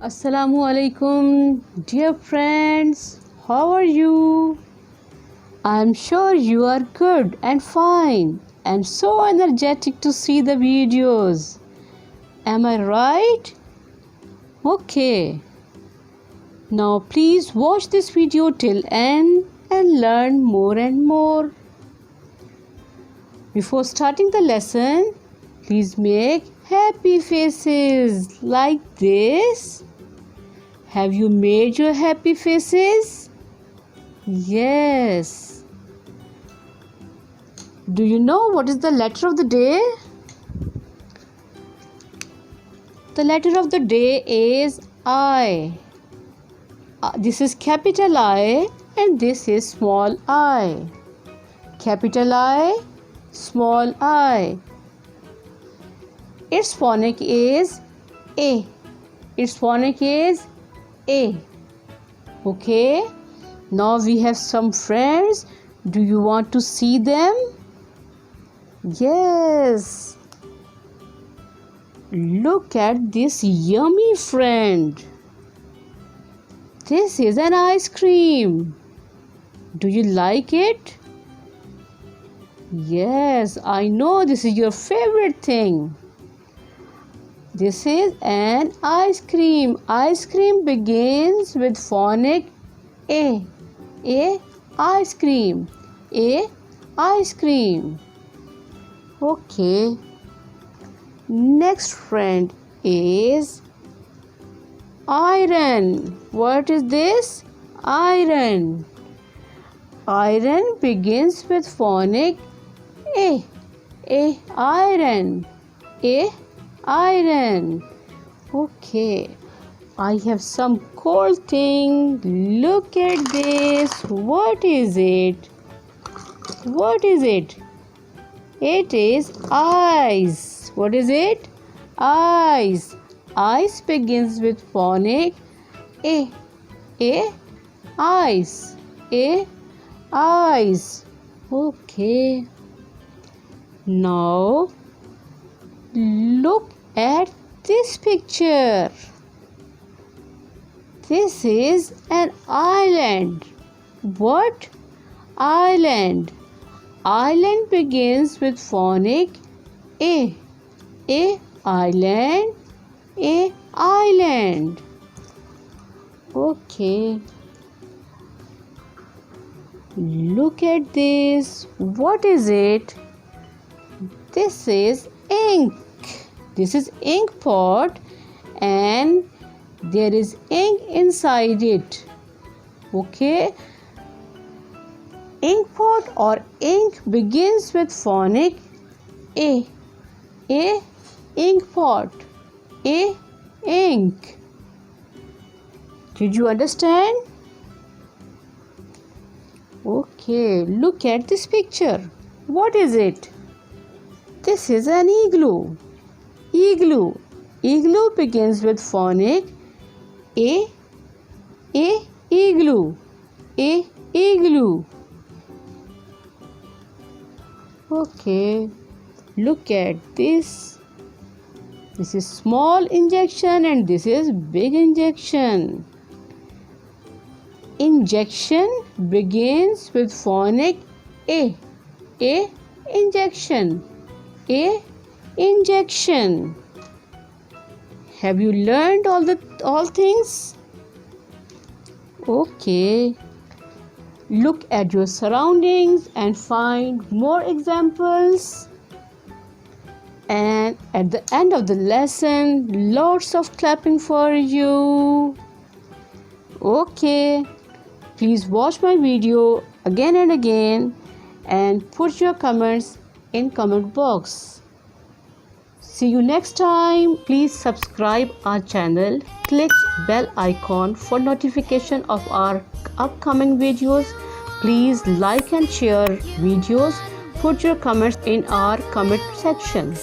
Assalamu alaikum, dear friends. How are you? I'm sure you are good and fine and so energetic to see the videos. Am I right? Okay. Now please watch this video till end and learn more and more. Before starting the lesson, please make happy faces like this. Have you made your happy faces? Yes. Do you know what is the letter of the day? The letter of the day is I. This is capital I and this is small I. Capital I, small I. Its phonic is A. Its phonic is A. Okay. Now we have some friends. Do you want to see them? Yes. Look at this yummy friend. This is an ice cream. Do you like it? Yes, I know this is your favorite thing. This is an ice cream. Ice cream begins with phonic A. A, ice cream. A, ice cream. Okay. Next friend is iron. What is this? Iron. Iron begins with phonic A. A, iron. A, iron. Okay. I have some cold thing. Look at this. What is it? What is it? It is ice. What is it? Ice. Ice begins with phonic A. A, ice. A, ice. Okay. Now look at this picture. This is an island. What? Island. Island begins with phonic A. A, island. A, island. Okay. Look at this. What is it? This is ink. This is ink pot and there is ink inside it. Okay. Ink pot or ink begins with phonic A. A, ink pot. A, ink. Did you understand? Okay, look at this picture. What is it? This is an igloo. Igloo. Igloo begins with phonic A. A, igloo. A, igloo. Okay, look at this. This is small injection and this is big injection. Injection begins with phonic A. A, injection. A, injection. Have you learned all things? Okay. Look at your surroundings and find more examples. And at the end of the lesson, lots of clapping for you. Okay. Please watch my video again and again and put your comments in comment box. See you next time. Please subscribe our channel. Click bell icon for notification of our upcoming videos. Please like and share videos. Put your comments in our comment section.